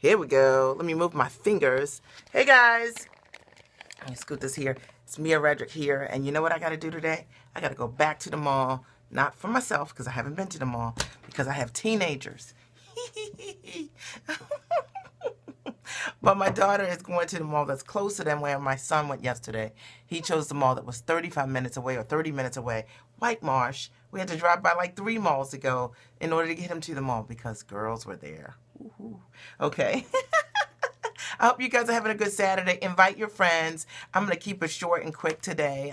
Here we go. Let me move my fingers. Hey guys. Let me scoot this here. It's me, Redrick here. And you know what I got to do today? I got to go back to the mall. Not for myself, because I haven't been to the mall. Because I have teenagers. But my daughter is going to the mall that's closer than where my son went yesterday. He chose the mall that was 35 minutes away or 30 minutes away. White Marsh. We had to drive by like 3 malls to go in order to get him to the mall because girls were there. Woo-hoo. Okay. I hope you guys are having a good Saturday. Invite your friends. I'm going to keep it short and quick today.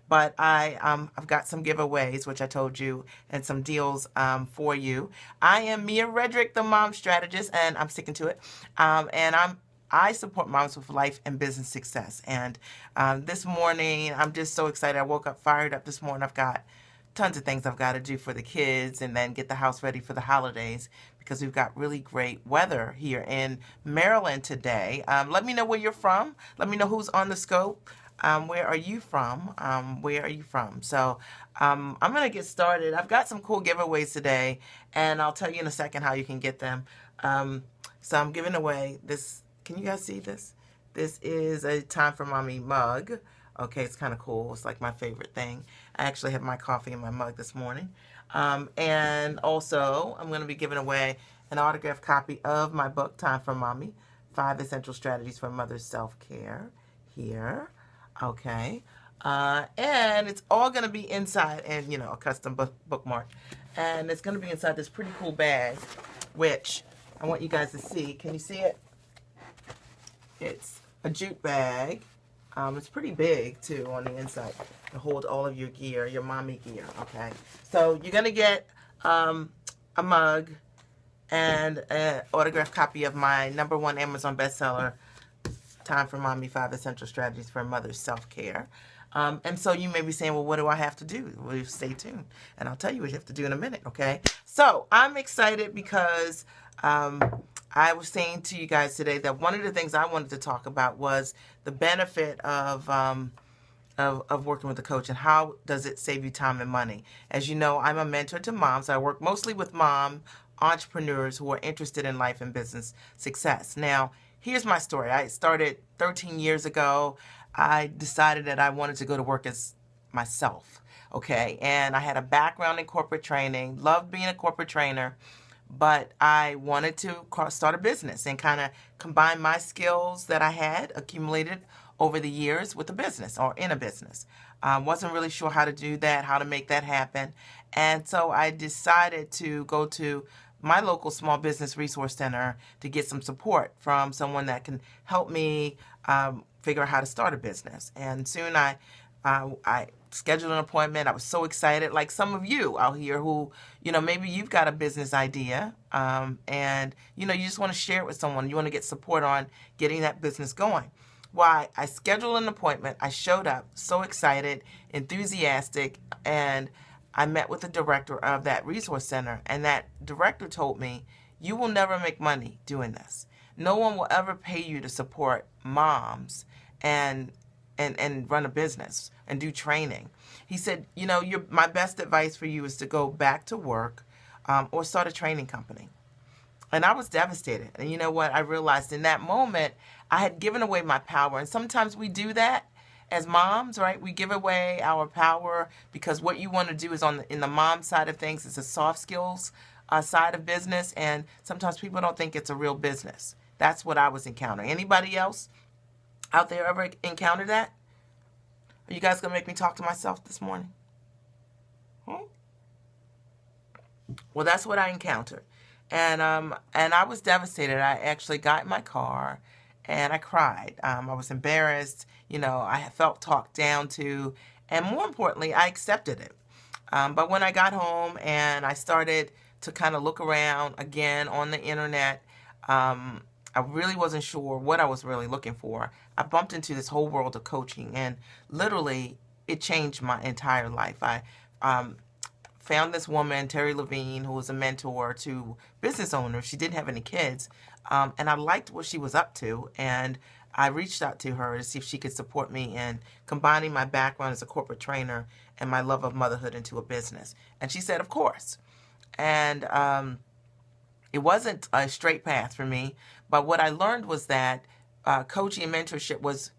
But I've got some giveaways, which I told you, and some deals for you. I am Mia Redrick, the mom strategist, and I'm sticking to it. I support moms with life and business success. And this morning, I'm just so excited. I woke up fired up this morning. I've got tons of things I've got to do for the kids and then get the house ready for the holidays because we've got really great weather here in Maryland today. Let me know where you're from. Let me know who's on the scope. Where are you from? Where are you from? So I'm going to get started. I've got some cool giveaways today, and I'll tell you in a second how you can get them. So I'm giving away this. Can you guys see this? This is a Time for Mommy mug. Okay, it's kind of cool. It's like my favorite thing. I actually have my coffee in my mug this morning. And also, I'm going to be giving away an autographed copy of my book, Time for Mommy, 5 Essential Strategies for Mother's Self-Care here. Okay. And it's all going to be inside, and, you know, a custom bookmark. And it's going to be inside this pretty cool bag, which I want you guys to see. Can you see it? It's a jute bag. It's pretty big, too, on the inside to hold all of your gear, your mommy gear, okay? So you're going to get a mug and an autographed copy of my #1 Amazon bestseller, Time for Mommy, 5 Essential Strategies for Mother's Self-Care. And so you may be saying, well, what do I have to do? Well, stay tuned, and I'll tell you what you have to do in a minute, okay? So I'm excited because I was saying to you guys today that one of the things I wanted to talk about was the benefit of working with a coach and how does it save you time and money. As you know, I'm a mentor to moms. I work mostly with mom entrepreneurs who are interested in life and business success. Now, here's my story. I started 13 years ago. I decided that I wanted to go to work as myself, okay? And I had a background in corporate training, loved being a corporate trainer, but I wanted to start a business and kind of combine my skills that I had accumulated over the years with a business or in a business. Wasn't really sure how to do that, how to make that happen. And so I decided to go to my local small business resource center to get some support from someone that can help me figure out how to start a business. And soon I scheduled an appointment. I was so excited, like some of you out here who, you know, maybe you've got a business idea and, you know, you just want to share it with someone. You want to get support on getting that business going. Well, I scheduled an appointment. I showed up so excited, enthusiastic, and I met with the director of that resource center, and that director told me, you will never make money doing this. No one will ever pay you to support moms and run a business and do training. He said, you know, my best advice for you is to go back to work or start a training company. And I was devastated. And you know what? I realized in that moment, I had given away my power. And sometimes we do that as moms, right? We give away our power because what you want to do is in the mom side of things, it's a soft skills side of business. And sometimes people don't think it's a real business. That's what I was encountering. Anybody else out there ever encounter that? Are you guys going to make me talk to myself this morning? Well, that's what I encountered. And I was devastated. I actually got in my car and I cried. I was embarrassed. You know, I felt talked down to. And more importantly, I accepted it. But when I got home and I started to kind of look around again on the internet, I really wasn't sure what I was really looking for. I bumped into this whole world of coaching, and literally it changed my entire life. I found this woman, Terry Levine, who was a mentor to business owners. She didn't have any kids, and I liked what she was up to, and I reached out to her to see if she could support me in combining my background as a corporate trainer and my love of motherhood into a business. And she said, of course. And it wasn't a straight path for me. But what I learned was that coaching and mentorship was,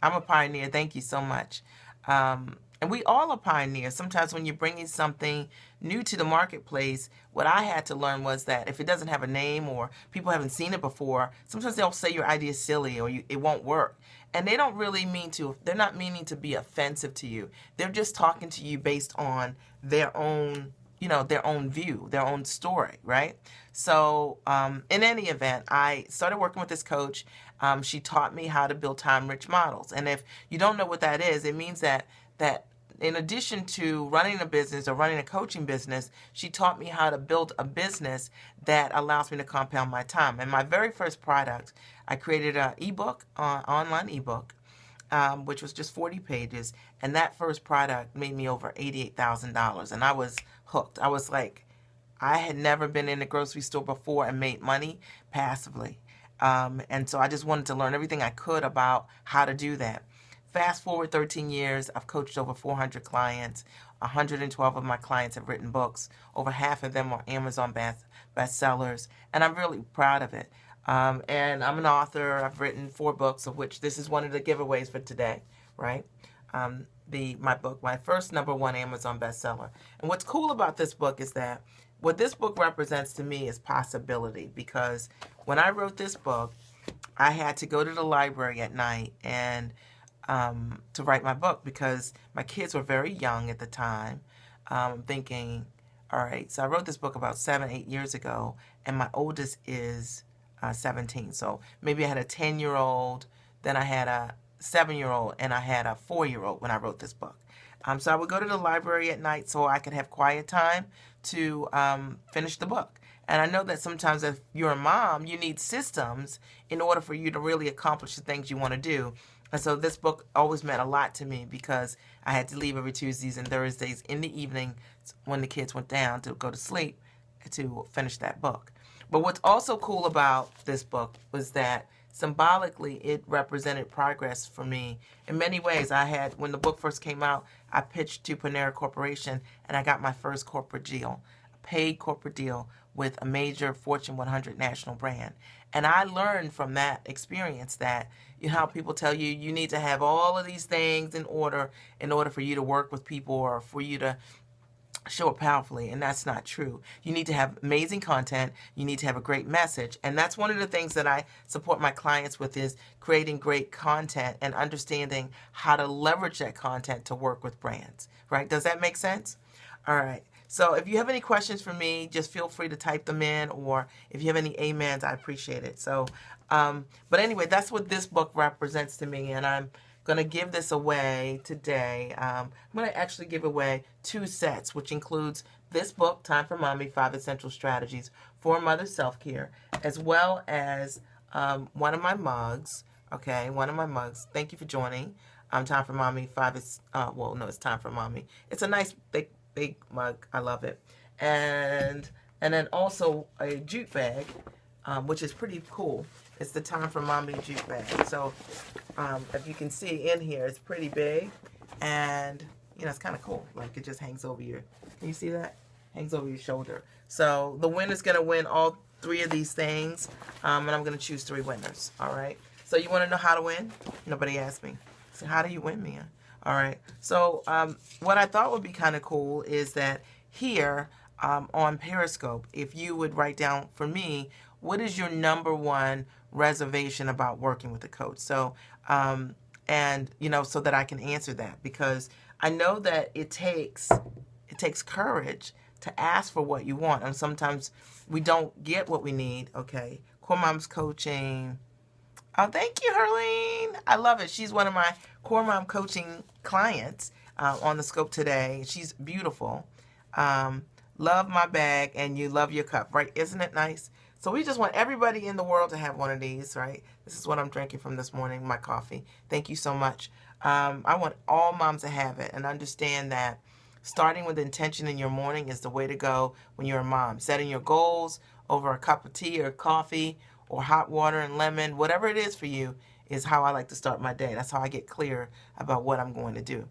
I'm a pioneer. Thank you so much. And we all are pioneers. Sometimes when you're bringing something new to the marketplace, what I had to learn was that if it doesn't have a name or people haven't seen it before, sometimes they'll say your idea is silly or it won't work. And they don't really mean to, they're not meaning to be offensive to you. They're just talking to you based on their own, their own view, their own story, right? So in any event, I started working with this coach. She taught me how to build time-rich models. And if you don't know what that is, it means that in addition to running a business or running a coaching business, she taught me how to build a business that allows me to compound my time. And my very first product, I created an ebook, online ebook, which was just 40 pages. And that first product made me over $88,000. And I was hooked. I was like, I had never been in a grocery store before and made money passively. And so I just wanted to learn everything I could about how to do that. Fast forward 13 years, I've coached over 400 clients. 112 of my clients have written books. Over half of them are Amazon bestsellers, and I'm really proud of it. And I'm an author. I've written 4 books, of which this is one of the giveaways for today, right? My book, my first #1 Amazon bestseller. And what's cool about this book is that what this book represents to me is possibility, because when I wrote this book, I had to go to the library at night and to write my book because my kids were very young at the time. Thinking, all right, so I wrote this book about 7-8 years ago, and my oldest is 17. So maybe I had a 10-year-old, then I had a 7-year-old, and I had a 4-year-old when I wrote this book. So I would go to the library at night so I could have quiet time to finish the book. And I know that sometimes if you're a mom, you need systems in order for you to really accomplish the things you want to do. And so this book always meant a lot to me because I had to leave every Tuesdays and Thursdays in the evening when the kids went down to go to sleep to finish that book. But what's also cool about this book was that symbolically it represented progress for me in many ways. When the book first came out, I pitched to Panera Corporation and I got my first corporate deal, a paid corporate deal with a major Fortune 100 national brand. And I learned from that experience that, how people tell you, you need to have all of these things in order for you to work with people or for you to show up powerfully. And that's not true. You need to have amazing content. You need to have a great message. And that's one of the things that I support my clients with is creating great content and understanding how to leverage that content to work with brands, right? Does that make sense? All right. So if you have any questions for me, just feel free to type them in, or if you have any amens, I appreciate it. So, but anyway, that's what this book represents to me, and I'm going to give this away today. I'm going to actually give away 2 sets, which includes this book, Time for Mommy, 5 Essential Strategies for Mother Self-Care, as well as one of my mugs, okay, one of my mugs. Thank you for joining. Time for Mommy, 5 is, it's Time for Mommy. It's a nice, big mug. I love it. And then also a jute bag, which is pretty cool. It's the Time for Mommy jute bag. So if you can see in here, it's pretty big, and it's kind of cool. Like it just hangs over your. Can you see that? Hangs over your shoulder. So the winner's gonna win all 3 of these things, and I'm gonna choose 3 winners. All right. So you want to know how to win? Nobody asked me. So how do you win, Mia? All right. So what I thought would be kind of cool is that here on Periscope, if you would write down for me, what is your #1 reservation about working with a coach? So, and so that I can answer that, because I know that it takes courage to ask for what you want, and sometimes we don't get what we need. Okay, Core Moms Coaching. Oh, thank you, Herlene. I love it. She's one of my Core Mom Coaching clients on the scope today. She's beautiful. Love my bag, and you love your cup, right? Isn't it nice? So we just want everybody in the world to have one of these, right? This is what I'm drinking from this morning, my coffee. Thank you so much. I want all moms to have it and understand that starting with intention in your morning is the way to go when you're a mom. Setting your goals over a cup of tea or coffee or hot water and lemon, whatever it is for you, is how I like to start my day. That's how I get clear about what I'm going to do.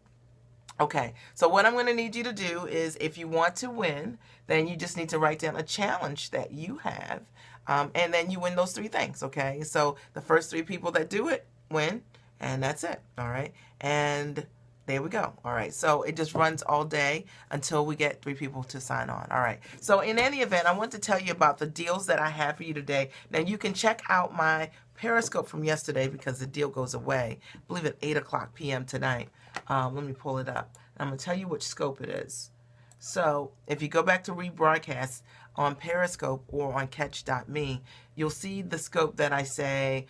Okay, so what I'm going to need you to do is, if you want to win, then you just need to write down a challenge that you have, and then you win those three things, okay? So the first three people that do it win, and that's it, all right? And there we go, all right? So it just runs all day until we get three people to sign on, all right? So in any event, I want to tell you about the deals that I have for you today. Now, you can check out my Periscope from yesterday because the deal goes away, I believe at 8 o'clock p.m. tonight. Let me pull it up. I'm going to tell you which scope it is. So if you go back to rebroadcast on Periscope or on catch.me, you'll see the scope that I say,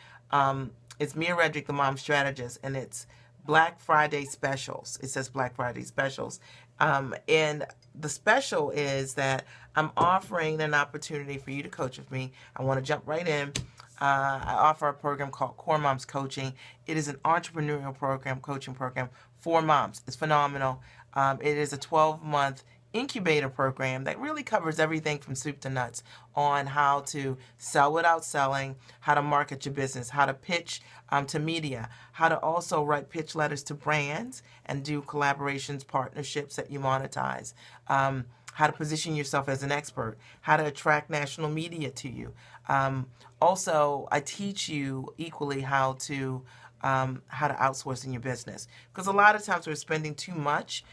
it's Mia Redrick, the mom strategist, and it's Black Friday specials. It says Black Friday specials. And the special is that I'm offering an opportunity for you to coach with me. I want to jump right in. I offer a program called Core Moms Coaching. It is an entrepreneurial program, coaching program for moms. It's phenomenal. It is a 12-month incubator program that really covers everything from soup to nuts on how to sell without selling, how to market your business, how to pitch to media, how to also write pitch letters to brands and do collaborations, partnerships that you monetize, how to position yourself as an expert, how to attract national media to you. Also, I teach you equally how to outsource in your business, because a lot of times we're spending too much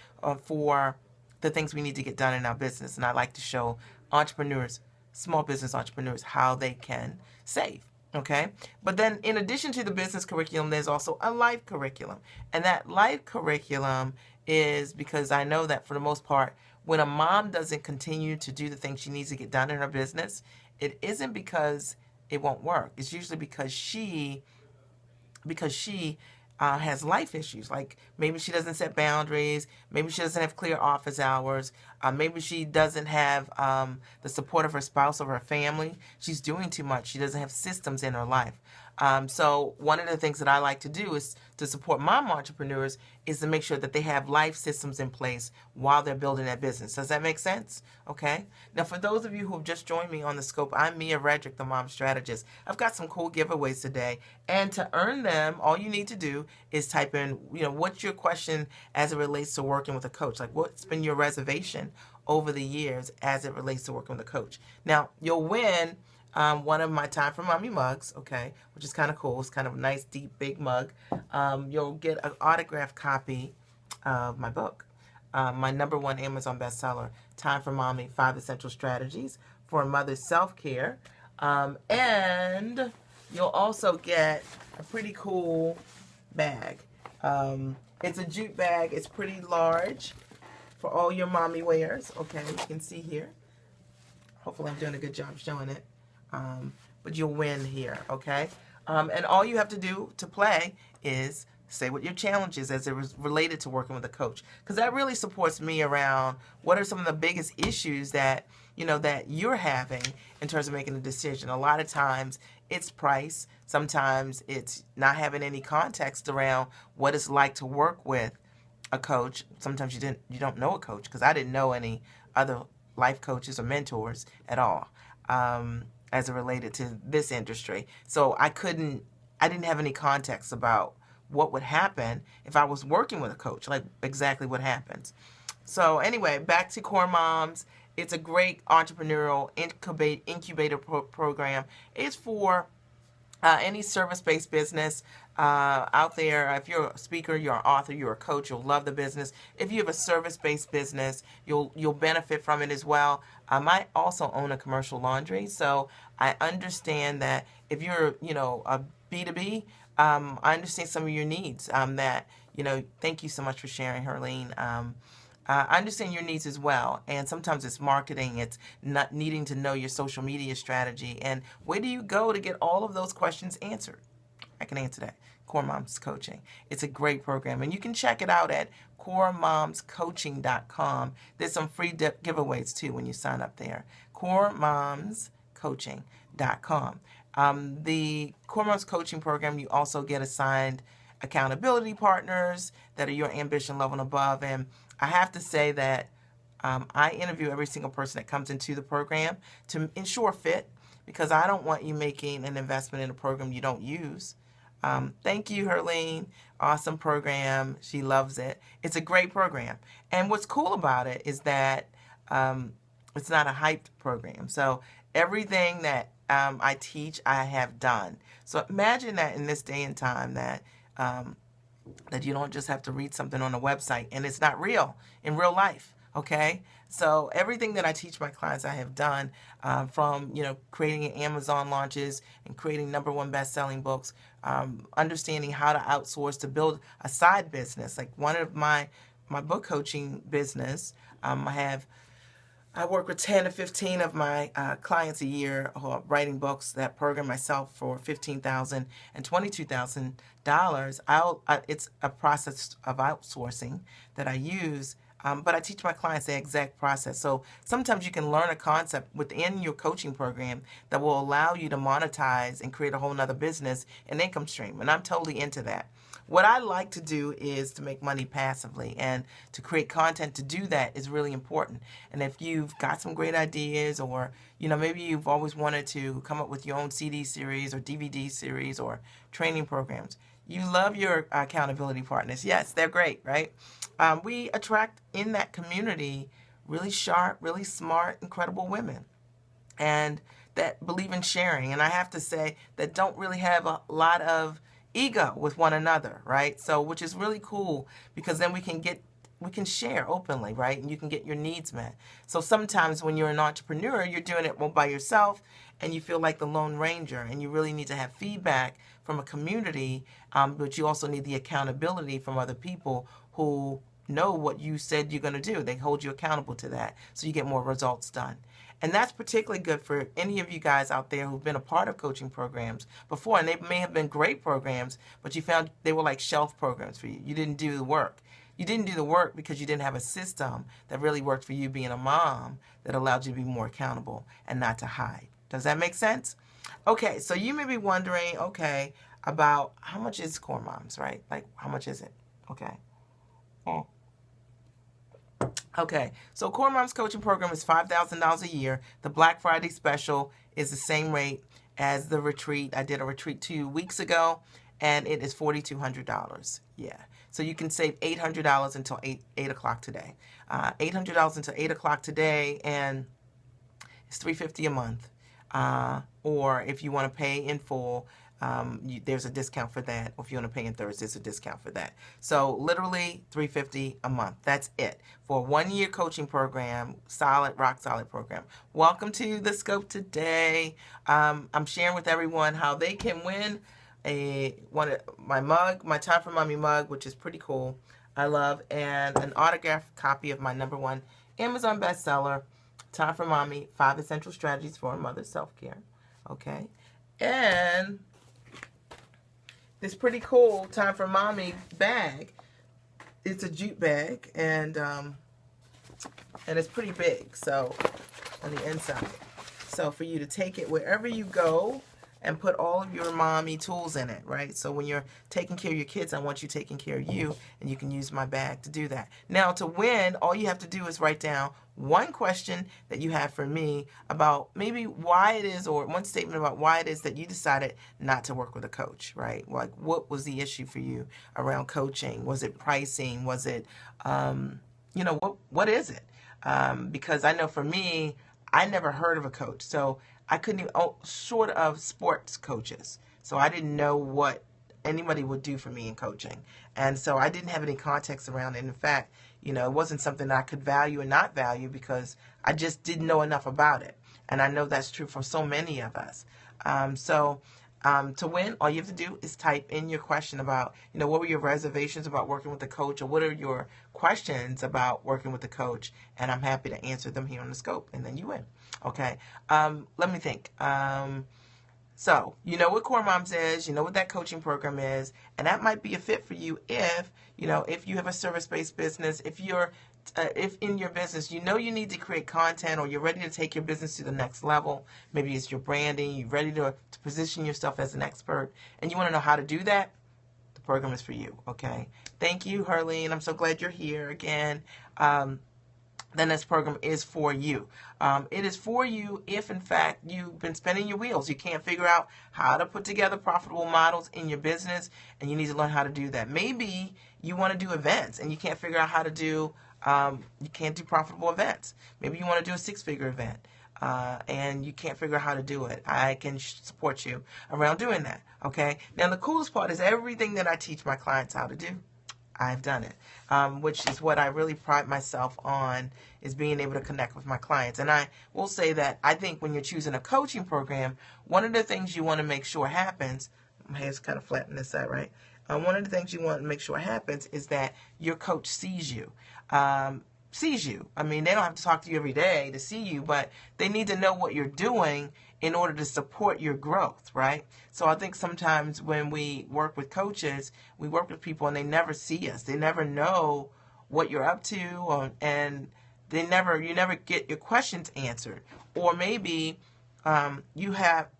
for the things we need to get done in our business, and I like to show entrepreneurs, small business entrepreneurs, how they can save. Okay, but then in addition to the business curriculum, there's also a life curriculum, and that life curriculum is because I know that for the most part, when a mom doesn't continue to do the things she needs to get done in her business, it isn't because it won't work. It's usually because she has life issues. Like maybe she doesn't set boundaries. Maybe she doesn't have clear office hours. Maybe she doesn't have the support of her spouse or her family. She's doing too much. She doesn't have systems in her life. So one of the things that I like to do is to support mom entrepreneurs is to make sure that they have life systems in place while they're building their business. Does that make sense? Okay. Now, for those of you who have just joined me on the scope, I'm Mia Redrick, the mom strategist. I've got some cool giveaways today, and to earn them, all you need to do is type in, what's your question as it relates to working with a coach? Like, what's been your reservation over the years as it relates to working with a coach? Now, you'll win one of my Time for Mommy mugs, okay, which is kind of cool. It's kind of a nice, deep, big mug. You'll get an autographed copy of my book, my #1 Amazon bestseller, Time for Mommy, 5 Essential Strategies for Mother's Self-Care. And you'll also get a pretty cool bag. It's a jute bag. It's pretty large for all your mommy wears, okay, you can see here. Hopefully I'm doing a good job showing it. But you'll win here, okay? And all you have to do to play is say what your challenge is as it was related to working with a coach, because that really supports me around what are some of the biggest issues that that you're having in terms of making a decision. A lot of times it's price. Sometimes it's not having any context around what it's like to work with a coach. Sometimes you don't know a coach, because I didn't know any other life coaches or mentors at all. As it related to this industry. So I didn't have any context about what would happen if I was working with a coach, like exactly what happens. So anyway, back to Core Moms. It's a great entrepreneurial incubator program. It's for any service-based business out there. If you're a speaker, you're an author, you're a coach, you'll love the business. If you have a service-based business, you'll benefit from it as well. I might also own a commercial laundry, so I understand that if you're a B2B, I understand some of your needs. Thank you so much for sharing, Herlene. I understand your needs as well, and sometimes it's marketing, it's not needing to know your social media strategy, and where do you go to get all of those questions answered? I can answer that. Core Moms Coaching. It's a great program, and you can check it out at coremomscoaching.com. There's some free giveaways too when you sign up there. coremomscoaching.com. The Core Moms Coaching program, you also get assigned accountability partners that are your ambition level and above, and I have to say that I interview every single person that comes into the program to ensure fit, because I don't want you making an investment in a program you don't use. Thank you, Herlene. Awesome program. She loves it. It's a great program. And what's cool about it is that it's not a hyped program. So everything that I teach, I have done. So imagine that in this day and time that you don't just have to read something on a website and it's not real in real life. Okay, so everything that I teach my clients, I have done, from creating Amazon launches and creating #1 best-selling books, understanding how to outsource to build a side business. Like one of my book coaching business, I work with 10 to 15 of my clients a year who are writing books that program myself for $15,000 and $22,000. It's a process of outsourcing that I use, but I teach my clients the exact process. So sometimes you can learn a concept within your coaching program that will allow you to monetize and create a whole nother business and income stream. And I'm totally into that. What I like to do is to make money passively, and to create content to do that is really important. And if you've got some great ideas, or maybe you've always wanted to come up with your own CD series or DVD series or training programs, you love your accountability partners. Yes, they're great, right? We attract in that community really sharp, really smart, incredible women, and that believe in sharing. And I have to say that don't really have a lot of ego with one another, right? So, which is really cool, because then we can share openly, right? And you can get your needs met. So sometimes when you're an entrepreneur, you're doing it all by yourself and you feel like the Lone Ranger, and you really need to have feedback from a community, but you also need the accountability from other people who know what you said you're going to do. They hold you accountable to that, so you get more results done. And that's particularly good for any of you guys out there who've been a part of coaching programs before, and they may have been great programs, but you found they were like shelf programs for you. You didn't do the work. You didn't do the work because you didn't have a system that really worked for you being a mom that allowed you to be more accountable and not to hide. Does that make sense? Okay, so you may be wondering, okay, about how much is Core Moms, right? Like, how much is it? Okay. Okay, so Core Moms coaching program is $5,000 a year. The Black Friday special is the same rate as the retreat. I did a retreat 2 weeks ago, and it is $4,200. Yeah, so you can save $800 until 8 o'clock today. $800 until 8 o'clock today, and it's $350 a month. Or if you want to pay in full, there's a discount for that. Or if you want to pay in thirds, there's a discount for that. So literally $350 a month. That's it for a 1-year coaching program, solid, rock solid program. Welcome to the scope today. I'm sharing with everyone how they can win my mug, my Time for Mommy mug, which is pretty cool. I love, and an autographed copy of my #1 Amazon bestseller, Time for Mommy: 5 Essential Strategies for a Mother's Self-Care. Okay, and this pretty cool Time for Mommy bag. It's a jute bag, and it's pretty big. So on the inside, so for you to take it wherever you go and put all of your mommy tools in it, right? So when you're taking care of your kids, I want you taking care of you, and you can use my bag to do that. Now, to win, all you have to do is write down one question that you have for me about maybe why it is, or one statement about why it is that you decided not to work with a coach, right? Like, what was the issue for you around coaching? Was it pricing? Was it, what is it? Because I know for me, I never heard of a coach. So I couldn't even, short of sports coaches. So I didn't know what anybody would do for me in coaching. And so I didn't have any context around it. And in fact, it wasn't something I could value or not value, because I just didn't know enough about it. And I know that's true for so many of us. To win, all you have to do is type in your question about, what were your reservations about working with a coach, or what are your questions about working with a coach, and I'm happy to answer them here on the scope, and then you win. Okay, let me think. So, you know what Core Moms is, you know what that coaching program is, and that might be a fit for you if you have a service-based business, if in your business, you need to create content, or you're ready to take your business to the next level. Maybe it's your branding, you're ready to position yourself as an expert, and you want to know how to do that, the program is for you, okay? Thank you, Herlene. I'm so glad you're here again. then this program is for you. It is for you if, in fact, you've been spinning your wheels. You can't figure out how to put together profitable models in your business, and you need to learn how to do that. Maybe you want to do events, and you can't figure out how to do, you can't do profitable events. Maybe you want to do a six-figure event, and you can't figure out how to do it. I can support you around doing that, okay? Now, the coolest part is everything that I teach my clients how to do, I've done it, which is what I really pride myself on, is being able to connect with my clients. And I will say that I think when you're choosing a coaching program, one of the things you want to make sure happens, my hair's kind of flat on this side, right? One of the things you want to make sure happens is that your coach sees you. I mean, they don't have to talk to you every day to see you, but they need to know what you're doing in order to support your growth, right? So I think sometimes when we work with coaches, we work with people and they never see us. They never know what you're up to, and you never get your questions answered. Or maybe I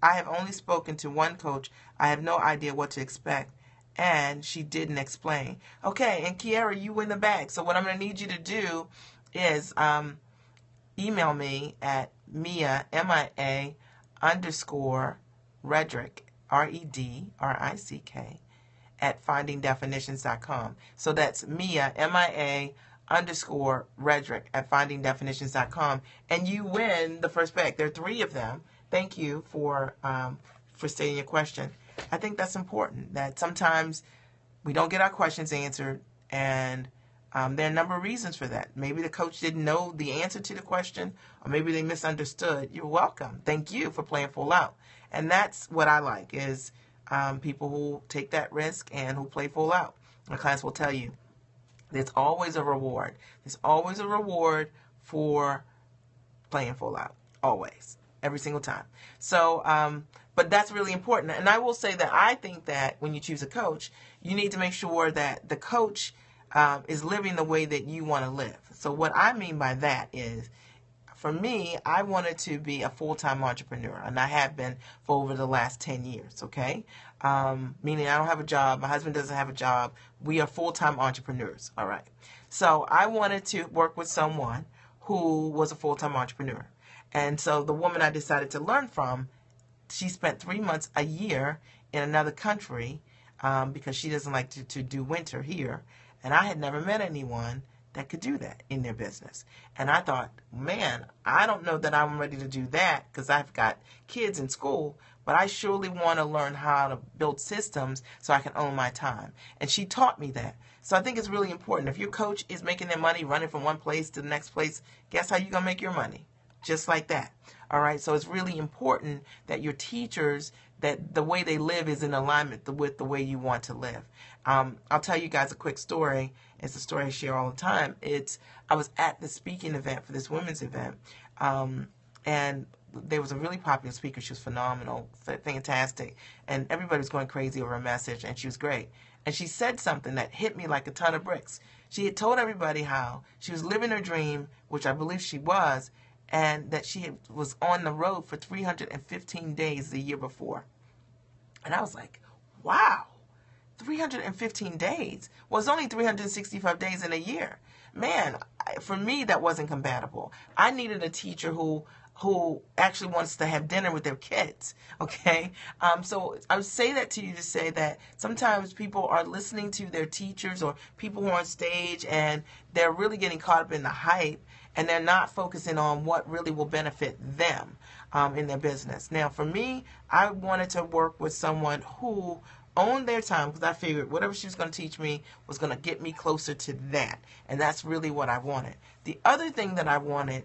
have only spoken to one coach. I have no idea what to expect, and she didn't explain. Okay, and Kiara, you win the bag. So what I'm going to need you to do is email me at Mia, M-I-A, _Redrick, Redrick, at findingdefinitions.com. So that's Mia, M-I-A, _Redrick at findingdefinitions.com. And you win the first bag. There are 3 of them. Thank you for stating your question. I think that's important, that sometimes we don't get our questions answered, and there are a number of reasons for that. Maybe the coach didn't know the answer to the question, or maybe they misunderstood. You're welcome. Thank you for playing full out. And that's what I like, is people who take that risk and who play full out. My clients will tell you, there's always a reward. There's always a reward for playing full out. Always. Every single time. So, but that's really important. And I will say that I think that when you choose a coach, you need to make sure that the coach is living the way that you want to live. So what I mean by that is, for me, I wanted to be a full-time entrepreneur, and I have been for over the last 10 years, okay? Meaning I don't have a job. My husband doesn't have a job. We are full-time entrepreneurs, all right? So I wanted to work with someone who was a full-time entrepreneur. And so the woman I decided to learn from, she spent 3 months a year in another country because she doesn't like to do winter here. And I had never met anyone that could do that in their business. And I thought, man, I don't know that I'm ready to do that because I've got kids in school, but I surely want to learn how to build systems so I can own my time. And she taught me that. So I think it's really important. If your coach is making their money running from one place to the next place, guess how you're going to make your money? Just like that. All right. So it's really important that your teachers, that the way they live is in alignment with the way you want to live. I'll tell you guys a quick story. It's a story I share all the time. I was at the speaking event for this women's event, and there was a really popular speaker. She was phenomenal, fantastic, and everybody was going crazy over her message, and she was great. And she said something that hit me like a ton of bricks. She had told everybody how she was living her dream, which I believe she was, and that she was on the road for 315 days the year before. And I was like, wow, 315 days? Well, it's only 365 days in a year. Man, for me, that wasn't compatible. I needed a teacher who actually wants to have dinner with their kids, okay? So I would say that to you to say that sometimes people are listening to their teachers or people who are on stage, and they're really getting caught up in the hype, and they're not focusing on what really will benefit them in their business. Now, for me, I wanted to work with someone who owned their time, because I figured whatever she was going to teach me was going to get me closer to that. And that's really what I wanted. The other thing that I wanted,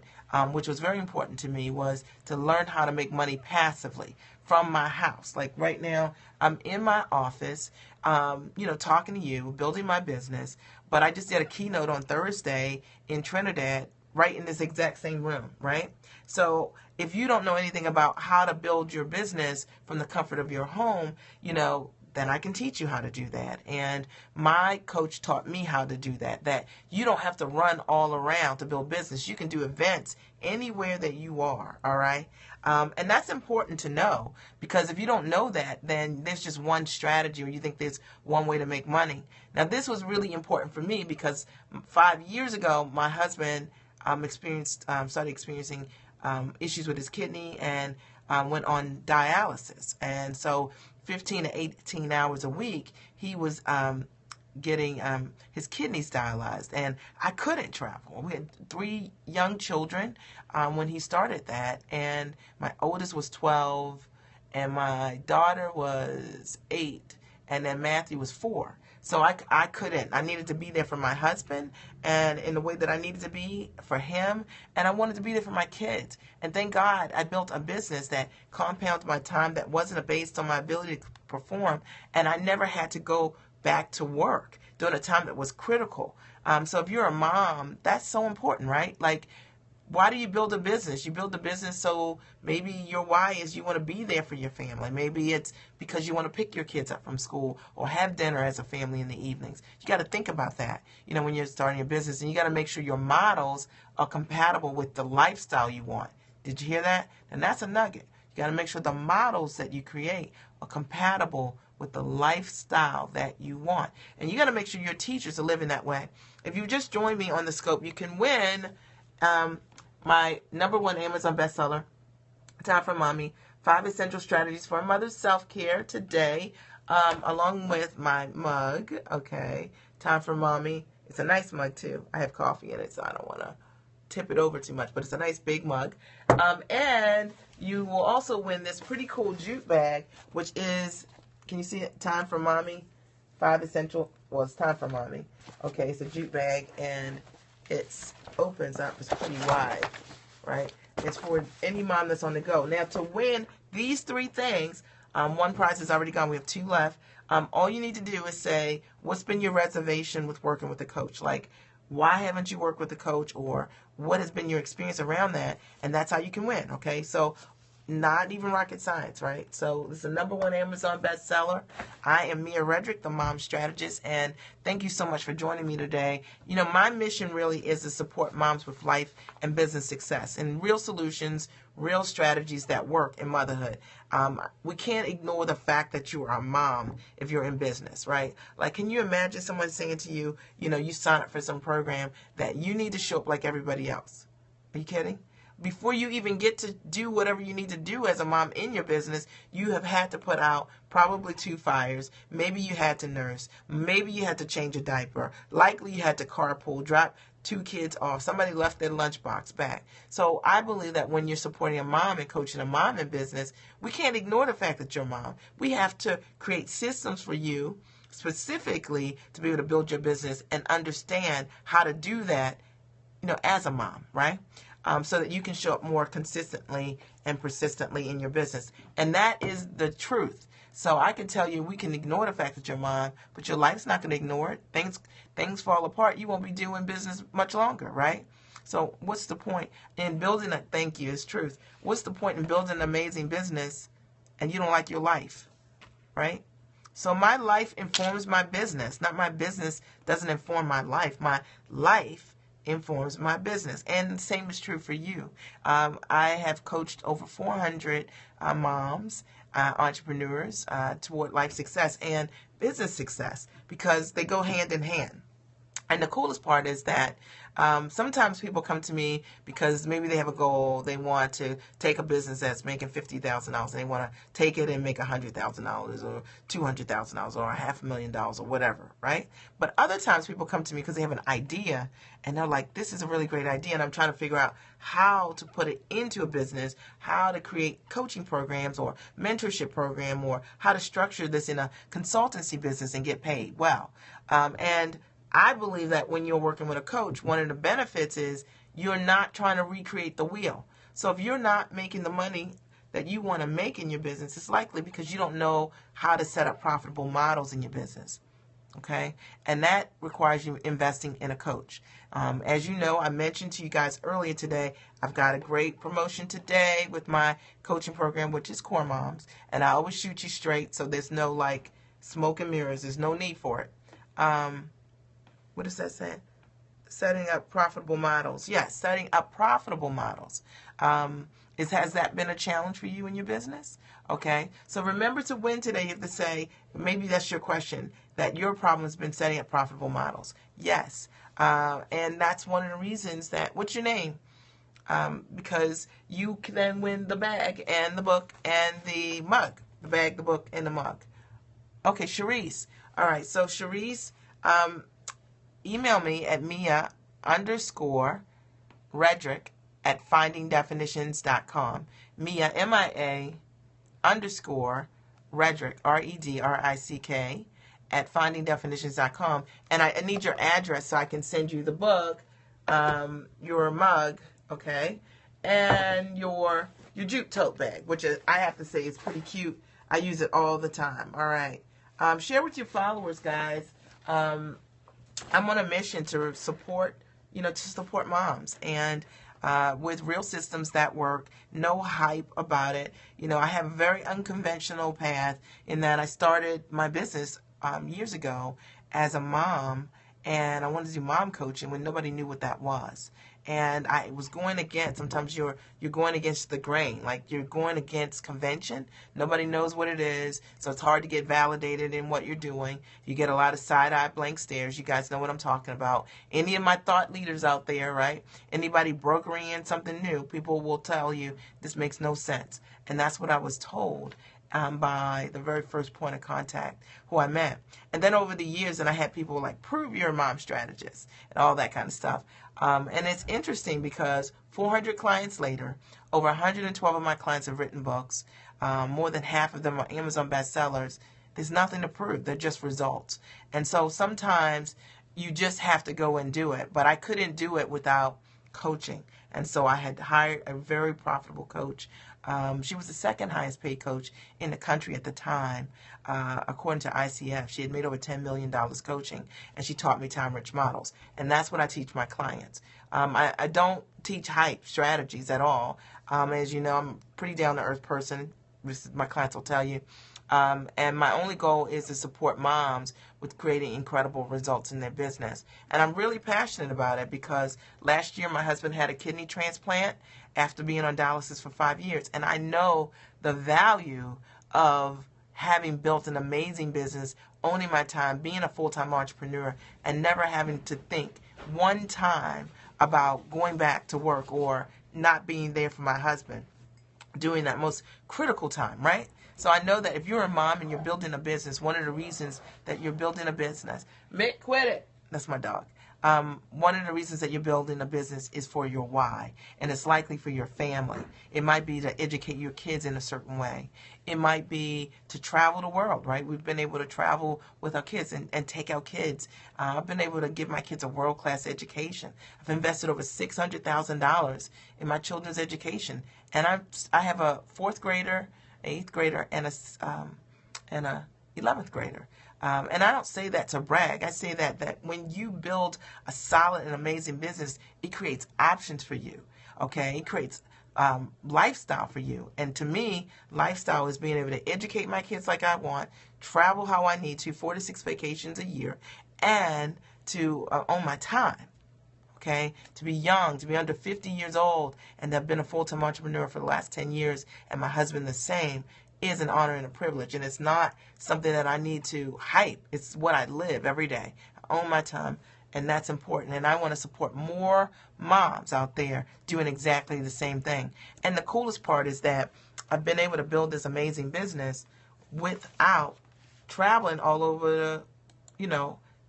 which was very important to me, was to learn how to make money passively from my house. Like right now, I'm in my office, talking to you, building my business. But I just did a keynote on Thursday in Trinidad, right in this exact same room, right? So if you don't know anything about how to build your business from the comfort of your home, then I can teach you how to do that. And my coach taught me how to do that you don't have to run all around to build business. You can do events anywhere that you are, all right? And that's important to know, because if you don't know that, then there's just one strategy, or you think there's one way to make money. Now, this was really important for me because 5 years ago, my husband started experiencing issues with his kidney and went on dialysis. And so 15 to 18 hours a week, he was getting his kidneys dialyzed, and I couldn't travel. We had 3 young children when he started that, and my oldest was 12, and my daughter was 8, and then Matthew was 4. So I couldn't. I needed to be there for my husband and in the way that I needed to be for him, and I wanted to be there for my kids. And thank God I built a business that compounded my time, that wasn't based on my ability to perform, and I never had to go back to work during a time that was critical. So if you're a mom, that's so important, right? Like, why do you build a business? You build a business so maybe your why is you want to be there for your family. Maybe it's because you want to pick your kids up from school or have dinner as a family in the evenings. You got to think about that, when you're starting a business, and you got to make sure your models are compatible with the lifestyle you want. Did you hear that? And that's a nugget. You got to make sure the models that you create are compatible with the lifestyle that you want. And you got to make sure your teachers are living that way. If you just joined me on the scope, you can win my #1 Amazon bestseller, Time for Mommy, 5 Essential Strategies for a Mother's Self-Care today, along with my mug, okay, Time for Mommy. It's a nice mug, too. I have coffee in it, so I don't want to tip it over too much, but it's a nice big mug. And you will also win this pretty cool jute bag, which is, can you see it? Time for Mommy, 5 Essential, well, it's Time for Mommy. Okay, it's a jute bag, and it opens up. It's pretty wide, right? It's for any mom that's on the go. Now, to win these 3 things, 1 prize is already gone. We have 2 left. All you need to do is say, what's been your reservation with working with a coach? Like, why haven't you worked with a coach, or what has been your experience around that? And that's how you can win, okay? So, not even rocket science, right? So this is the #1 Amazon bestseller. I am Mia Redrick, the mom strategist, and thank you so much for joining me today. My mission really is to support moms with life and business success and real solutions, real strategies that work in motherhood. We can't ignore the fact that you are a mom if you're in business, right? Like, can you imagine someone saying to you, you sign up for some program that you need to show up like everybody else? Are you kidding? Before you even get to do whatever you need to do as a mom in your business, you have had to put out probably 2 fires. Maybe you had to nurse. Maybe you had to change a diaper. Likely you had to carpool, drop 2 kids off. Somebody left their lunchbox back. So I believe that when you're supporting a mom and coaching a mom in business, we can't ignore the fact that you're a mom. We have to create systems for you specifically to be able to build your business and understand how to do that, as a mom, right? So that you can show up more consistently and persistently in your business. And that is the truth. So I can tell you, we can ignore the fact that you're a mom, but your life's not going to ignore it. Things fall apart. You won't be doing business much longer, right? So what's the point in building a, thank you, it's truth. What's the point in building an amazing business and you don't like your life, right? So my life informs my business. Not my business doesn't inform my life. My life informs my business. And the same is true for you. I have coached over 400 moms, entrepreneurs toward life success and business success because they go hand in hand. And the coolest part is that sometimes people come to me because maybe they have a goal. They want to take a business that's making $50,000 and they want to take it and make $100,000 or $200,000 or $500,000 or whatever, right? But other times people come to me because they have an idea and they're like, this is a really great idea and I'm trying to figure out how to put it into a business, how to create coaching programs or mentorship program, or how to structure this in a consultancy business and get paid well. And I believe that when you're working with a coach, one of the benefits is you're not trying to recreate the wheel. So if you're not making the money that you want to make in your business, it's likely because you don't know how to set up profitable models in your business. Okay? And that requires you investing in a coach. As you know, I mentioned to you guys earlier today, I've got a great promotion today with my coaching program, which is Core Moms. And I always shoot you straight, so there's no like smoke and mirrors. There's no need for it. What is that saying? Setting up profitable models. Yes, setting up profitable models. Has that been a challenge for you in your business? Okay, so remember to win today. You have to say, maybe that's your question, that your problem has been setting up profitable models. Yes, and that's one of the reasons that, what's your name? Because you can then win the bag and the book and the mug. The bag, the book, and the mug. Okay, Sharice. All right, so Sharice, email me at Mia_Redrick at findingdefinitions.com. Mia, MIA _Redrick, REDRICK, at findingdefinitions.com. And I need your address so I can send you the book, your mug, okay, and your jute tote bag, which is, I have to say, is pretty cute. I use it all the time. All right. Share with your followers, guys. I'm on a mission to support, to support moms, and with real systems that work, no hype about it. I have a very unconventional path in that I started my business years ago as a mom, and I wanted to do mom coaching when nobody knew what that was. And I was going against, sometimes you're going against the grain, like you're going against convention. Nobody knows what it is, so it's hard to get validated in what you're doing. You get a lot of side-eye blank stares. You guys know what I'm talking about. Any of my thought leaders out there, right? Anybody brokering in something new, people will tell you this makes no sense. And that's what I was told by the very first point of contact who I met. And then over the years, and I had people like, prove you're a mom strategist and all that kind of stuff. And it's interesting because 400 clients later, over 112 of my clients have written books. More than half of them are Amazon bestsellers. There's nothing to prove. They're just results. And so sometimes you just have to go and do it. But I couldn't do it without coaching. And so I had hired a very profitable coach. She was the second highest paid coach in the country at the time, according to ICF. She had made over $10 million coaching, and she taught me time-rich models. And that's what I teach my clients. I don't teach hype strategies at all. As you know, I'm a pretty down-to-earth person, my clients will tell you. And my only goal is to support moms with creating incredible results in their business. And I'm really passionate about it because last year my husband had a kidney transplant after being on dialysis for 5 years. And I know the value of having built an amazing business, owning my time, being a full-time entrepreneur, and never having to think one time about going back to work or not being there for my husband during that most critical time, right? So I know that if you're a mom and you're building a business, one of the reasons that you're building a business, Mick, quit it. That's my dog. One of the reasons that you're building a business is for your why, and it's likely for your family. It might be to educate your kids in a certain way. It might be to travel the world, right? We've been able to travel with our kids and take our kids. I've been able to give my kids a world-class education. I've invested over $600,000 in my children's education, and I have a 4th grader, 8th grader, and a 11th grader. And I don't say that to brag. I say that when you build a solid and amazing business, it creates options for you, okay? It creates lifestyle for you. And to me, lifestyle is being able to educate my kids like I want, travel how I need to, 4 to 6 vacations a year, and to own my time, okay? To be young, to be under 50 years old, and to have been a full-time entrepreneur for the last 10 years, and my husband the same, is an honor and a privilege. And it's not something that I need to hype. It's what I live every day. I own my time, and that's important. And I want to support more moms out there doing exactly the same thing. And the coolest part is that I've been able to build this amazing business without traveling all over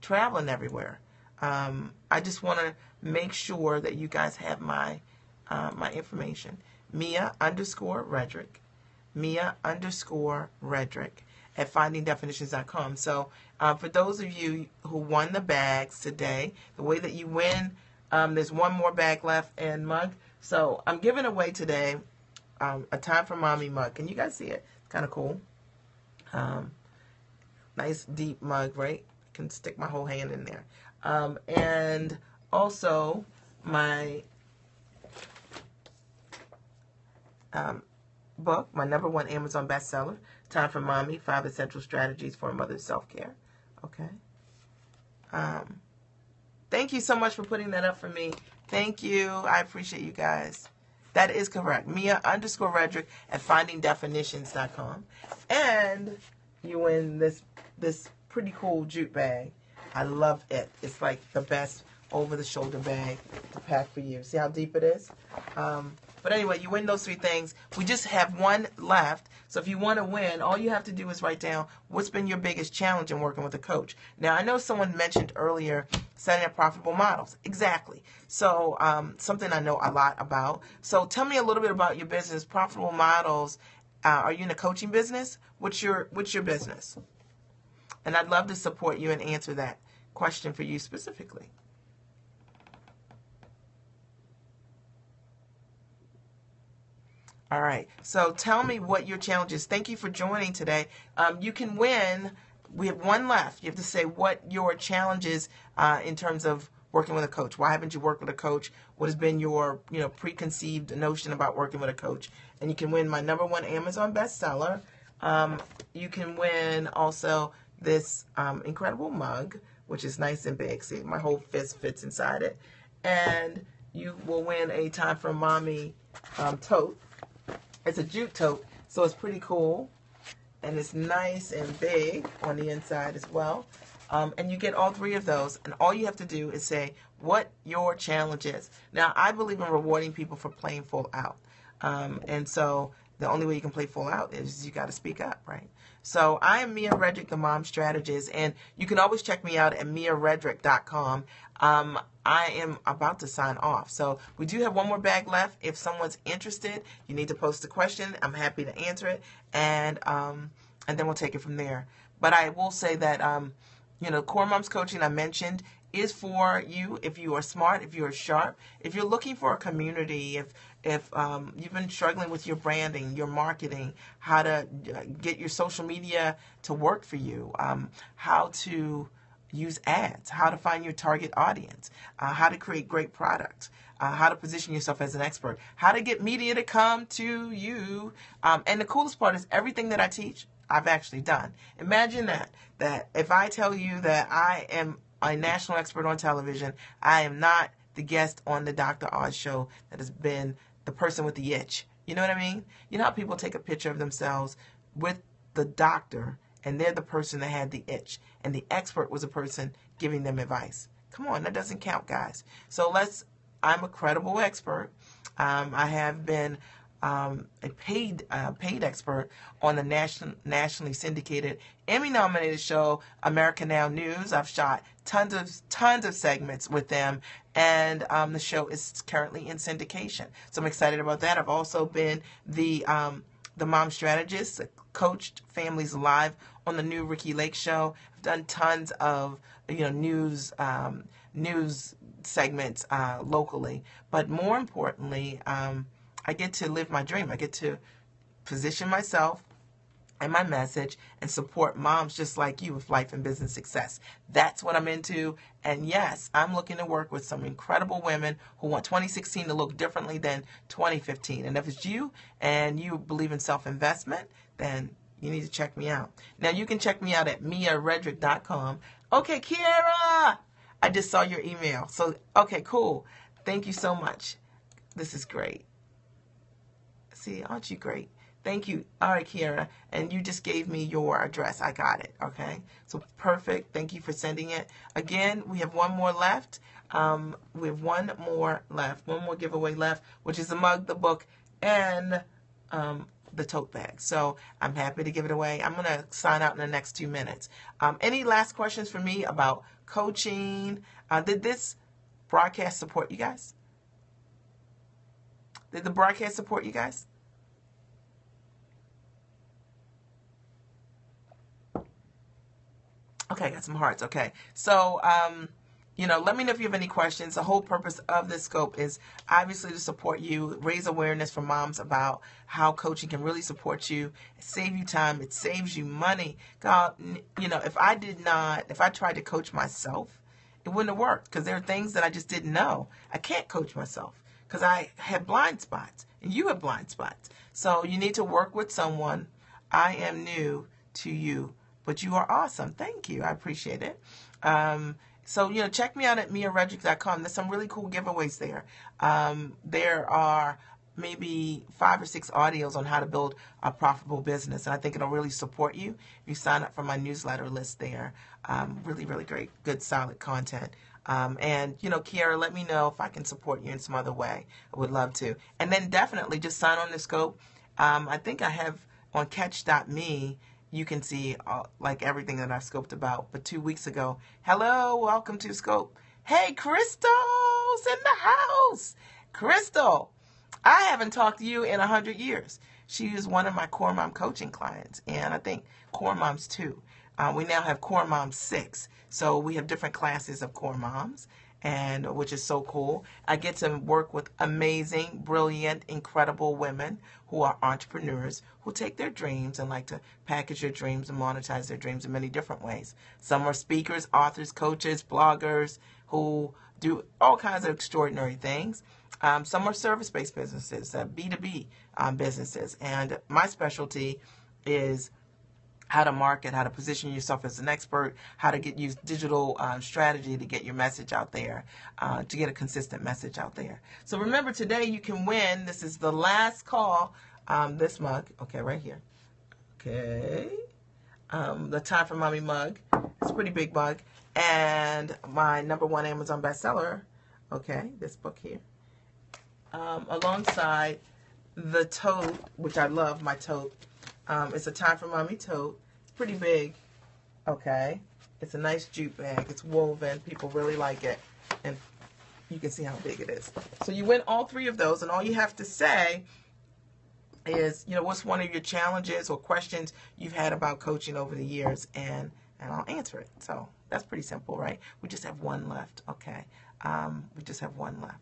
traveling everywhere. I just want to make sure that you guys have my information. Mia_Redrick. Mia_Redrick at findingdefinitions.com. So for those of you who won the bags today, the way that you win, there's one more bag left and mug. So I'm giving away today a Time for Mommy mug. Can you guys see it? It's kind of cool. Nice deep mug, right? I can stick my whole hand in there. And also my book, my #1 Amazon bestseller, Time for Mommy, 5 Essential Strategies for a Mother's Self-Care. Okay. Thank you so much for putting that up for me. Thank you. I appreciate you guys. That is correct. Mia_Redrick at findingdefinitions.com. And you win this pretty cool jute bag. I love it. It's like the best over-the-shoulder bag to pack for you. See how deep it is? But anyway, you win those 3 things. We just have one left. So if you want to win, all you have to do is write down what's been your biggest challenge in working with a coach. Now, I know someone mentioned earlier setting up profitable models. Exactly. So something I know a lot about. So tell me a little bit about your business. Profitable models. Are you in a coaching business? What's your business? And I'd love to support you and answer that question for you specifically. All right. So tell me what your challenge is. Thank you for joining today. You can win. We have one left. You have to say what your challenge is in terms of working with a coach. Why haven't you worked with a coach? What has been your preconceived notion about working with a coach? And you can win my #1 Amazon bestseller. You can win also this incredible mug, which is nice and big. See, my whole fist fits inside it. And you will win a Time for Mommy tote. It's a jute tote, so it's pretty cool. And it's nice and big on the inside as well. And you get all 3 of those. And all you have to do is say what your challenge is. Now, I believe in rewarding people for playing full out. And so the only way you can play full out is you got to speak up, right? So I am Mia Redrick, the mom strategist, and you can always check me out at miaredrick.com. I am about to sign off. So we do have one more bag left. If someone's interested, you need to post a question. I'm happy to answer it, and then we'll take it from there. But I will say that Core Moms Coaching I mentioned is for you if you are smart, if you are sharp, if you're looking for a community, if you've been struggling with your branding, your marketing, how to get your social media to work for you, how to use ads, how to find your target audience, how to create great products, how to position yourself as an expert, how to get media to come to you. And the coolest part is everything that I teach, I've actually done. Imagine that if I tell you that I am a national expert on television, I am not the guest on the Dr. Oz show that has been the person with the itch. You know what I mean? You know how people take a picture of themselves with the doctor and they're the person that had the itch and the expert was a person giving them advice. Come on, that doesn't count, guys. So I'm a credible expert. I have been a paid expert on the nationally syndicated Emmy-nominated show American Now News. I've shot tons of segments with them, and the show is currently in syndication. So I'm excited about that. I've also been the mom strategist, coached families live on the new Ricky Lake show. I've done tons of news segments locally, but more importantly, I get to live my dream. I get to position myself and my message and support moms just like you with life and business success. That's what I'm into. And yes, I'm looking to work with some incredible women who want 2016 to look differently than 2015. And if it's you and you believe in self-investment, then you need to check me out. Now, you can check me out at miaredrick.com. Okay, Kiara, I just saw your email. So, okay, cool. Thank you so much. This is great. See, aren't you great? Thank you. All right, Kiara. And you just gave me your address. I got it. Okay. So perfect. Thank you for sending it. Again, we have one more left. We have one more left. One more giveaway left, which is the mug, the book, and the tote bag. So I'm happy to give it away. I'm going to sign out in the next 2 minutes. Any last questions for me about coaching? Did this broadcast support you guys? Did the broadcast support you guys? Okay, I got some hearts. Okay. So, let me know if you have any questions. The whole purpose of this scope is obviously to support you, raise awareness for moms about how coaching can really support you, save you time, it saves you money. God, if I tried to coach myself, it wouldn't have worked because there are things that I just didn't know. I can't coach myself because I have blind spots and you have blind spots. So you need to work with someone. I am new to you, but you are awesome. Thank you. I appreciate it. So, check me out at miaredrick.com. There's some really cool giveaways there. There are maybe 5 or 6 audios on how to build a profitable business. And I think it'll really support you. You sign up for my newsletter list there. Really, really great, good, solid content. And, you know, Kiara, let me know if I can support you in some other way. I would love to. And then definitely just sign on to Scope. I think I have on catch.me, you can see like everything that I scoped about. But 2 weeks ago, hello, welcome to Scope. Hey, Crystal's in the house. Crystal, I haven't talked to you in 100 years. She is one of my Core Mom coaching clients, and I think Core Moms 2. We now have Core Moms 6. So we have different classes of Core Moms, and which is so cool. I get to work with amazing, brilliant, incredible women who are entrepreneurs who take their dreams and like to package their dreams and monetize their dreams in many different ways. Some are speakers, authors, coaches, bloggers who do all kinds of extraordinary things. Some are service-based businesses, B2B businesses. And my specialty is how to market, how to position yourself as an expert, how to use digital strategy to get your message out there, to get a consistent message out there. So remember, today you can win. This is the last call. This mug, okay, right here. Okay. The Time for Mommy mug. It's a pretty big mug. And my #1 Amazon bestseller, okay, this book here. Alongside the tote, which I love, my tote. It's a Time for Mommy tote. It's pretty big, okay? It's a nice jute bag. It's woven. People really like it. And you can see how big it is. So you win all 3 of those, and all you have to say is, you know, what's one of your challenges or questions you've had about coaching over the years, and I'll answer it. So that's pretty simple, right? We just have 1 left, okay? We just have 1 left.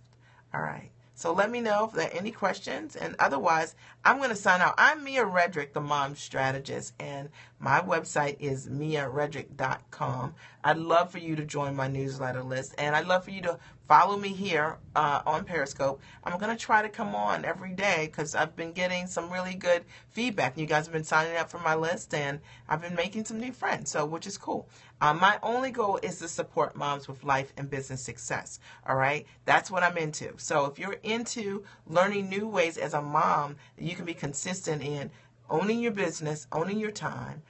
All right. So let me know if there are any questions, and otherwise, I'm going to sign out. I'm Mia Redrick, the mom strategist, and my website is miaredrick.com. I'd love for you to join my newsletter list, and I'd love for you to follow me here on Periscope. I'm going to try to come on every day because I've been getting some really good feedback. You guys have been signing up for my list, and I've been making some new friends, so which is cool. My only goal is to support moms with life and business success, all right? That's what I'm into. So if you're into learning new ways as a mom, you can be consistent in owning your business, owning your time,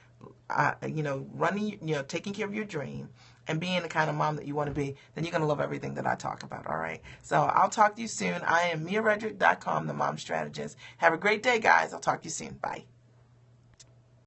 running, taking care of your dream, and being the kind of mom that you want to be, then you're going to love everything that I talk about, all right? So I'll talk to you soon. I am miaredrick.com, the mom strategist. Have a great day, guys. I'll talk to you soon. Bye.